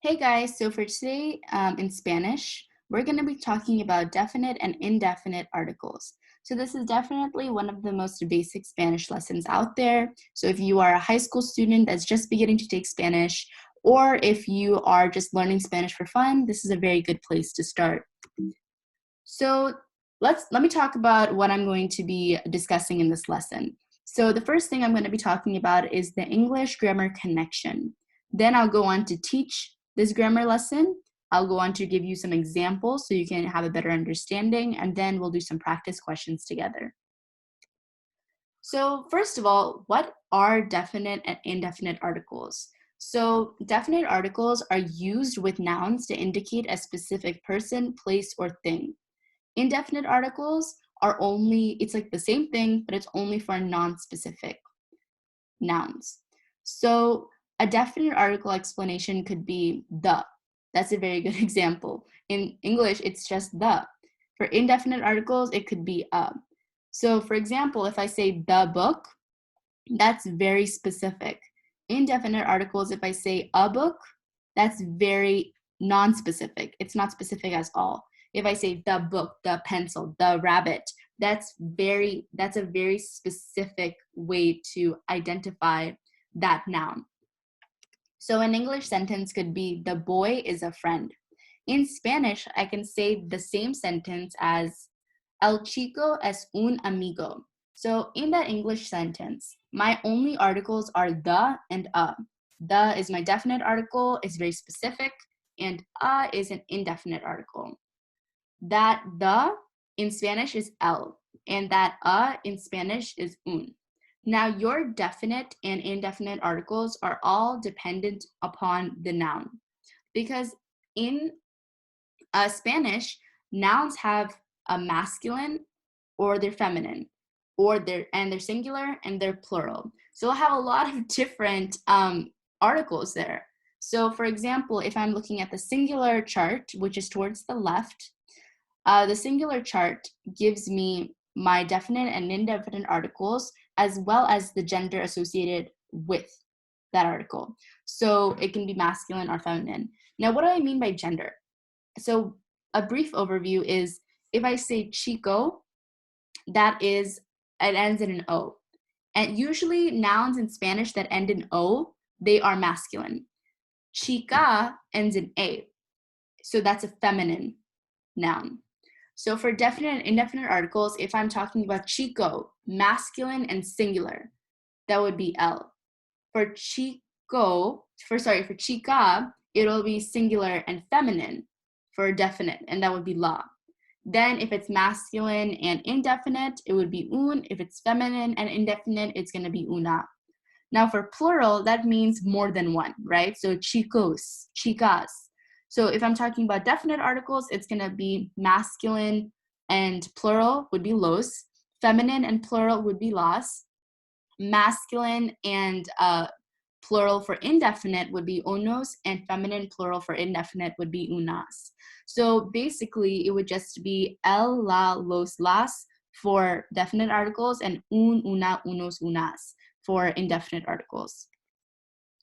Hey guys, so for today in Spanish, we're going to be talking about definite and indefinite articles. So this is definitely one of the most basic Spanish lessons out there. So if you are a high school student that's just beginning to take Spanish, or if you are just learning Spanish for fun, this is a very good place to start. So let me talk about what I'm going to be discussing in this lesson. So the first thing I'm going to be talking about is the English grammar connection. Then I'll go on to teach this grammar lesson. I'll go on to give you some examples so you can have a better understanding, and then we'll do some practice questions together. So first of all, what are definite and indefinite articles? So definite articles are used with nouns to indicate a specific person, place, or thing. Indefinite articles are it's like the same thing, but it's only for non-specific nouns. So a definite article explanation could be the. That's a very good example. In English, it's just the. For indefinite articles, it could be a. So for example, if I say the book, that's very specific. Indefinite articles, if I say a book, that's very non-specific. It's not specific at all. If I say the book, the pencil, the rabbit, that's a very specific way to identify that noun. So an English sentence could be the boy is a friend. In Spanish, I can say the same sentence as el chico es un amigo. So in that English sentence, my only articles are the and a. The is my definite article, it's very specific, and a is an indefinite article. That the in Spanish is el, and that a in Spanish is un. Now, your definite and indefinite articles are all dependent upon the noun, because in Spanish, nouns have a masculine or they're feminine, or they're singular and they're plural. So we'll have a lot of different articles there. So for example, if I'm looking at the singular chart, which is towards the left, the singular chart gives me my definite and indefinite articles, as well as the gender associated with that article. So it can be masculine or feminine. Now, what do I mean by gender? So a brief overview is if I say chico, it ends in an O. And usually nouns in Spanish that end in O, they are masculine. Chica ends in A. So that's a feminine noun. So for definite and indefinite articles, if I'm talking about chico, masculine and singular, that would be L. For chica, it'll be singular and feminine for definite, and that would be la. Then if it's masculine and indefinite, it would be un. If it's feminine and indefinite, it's going to be una. Now for plural, that means more than one, right? So chicos, chicas. So if I'm talking about definite articles, it's going to be masculine and plural would be los. Feminine and plural would be las. Masculine and plural for indefinite would be unos, and feminine plural for indefinite would be unas. So basically, it would just be el, la, los, las for definite articles, and un, una, unos, unas for indefinite articles.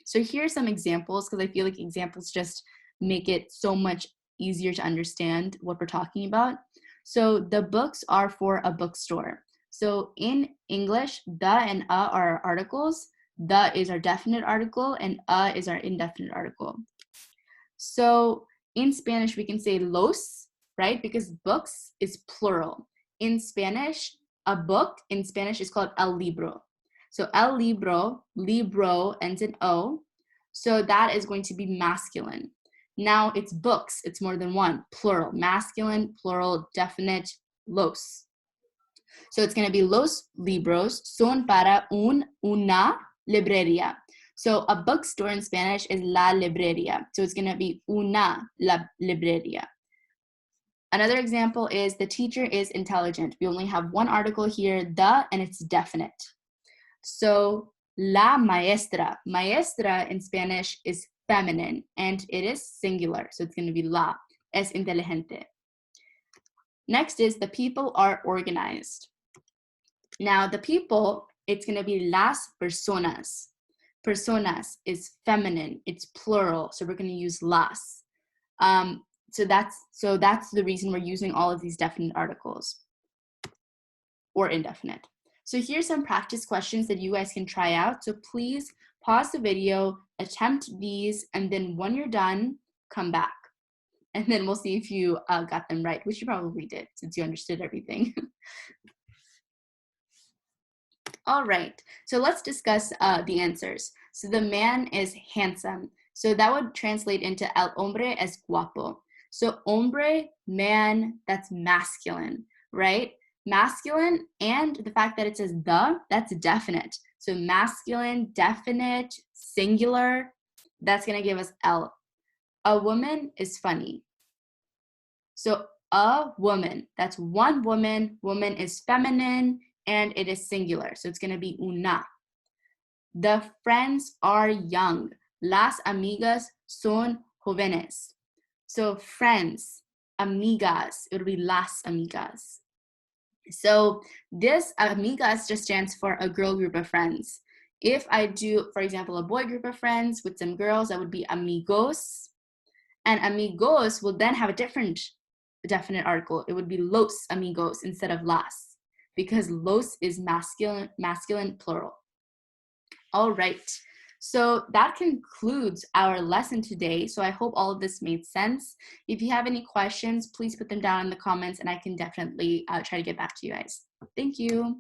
So here are some examples, because I feel like examples just make it so much easier to understand what we're talking about. So the books are for a bookstore. So in English, the and a are our articles. The is our definite article, and a is our indefinite article. So in Spanish, we can say los, right? Because books is plural. In Spanish, a book in Spanish is called el libro. So el libro ends in O. So that is going to be masculine. Now it's books, it's more than one, plural, masculine, plural, definite, los. So it's going to be los libros son para una librería. So a bookstore in Spanish is la librería. So it's going to be una librería. Another example is the teacher is intelligent. We only have one article here, the, and it's definite. So la maestra. Maestra in Spanish is feminine and it is singular. So it's going to be la, es inteligente. Next is the people are organized. Now the people, it's going to be las personas. Personas is feminine, it's plural, so we're going to use las. So that's the reason we're using all of these definite articles or indefinite. So here's some practice questions that you guys can try out. So please pause the video, attempt these, and then when you're done, come back. And then we'll see if you got them right, which you probably did since you understood everything. All right, so let's discuss the answers. So the man is handsome. So that would translate into el hombre es guapo. So hombre, man, that's masculine, right? Masculine, and the fact that it says the, that's definite. So masculine, definite, singular, that's gonna give us el. A woman is funny. So a woman, that's one woman, woman is feminine, and it is singular. So it's gonna be una. The friends are young. Las amigas son jóvenes. So friends, amigas, it would be las amigas. So this amigas just stands for a girl group of friends. If I do, for example, a boy group of friends with some girls, that would be amigos. And amigos will then have a different definite article. It would be los amigos instead of las, because los is masculine plural. All right, so that concludes our lesson today. So I hope all of this made sense. If you have any questions, please put them down in the comments and I can definitely try to get back to you guys. Thank you.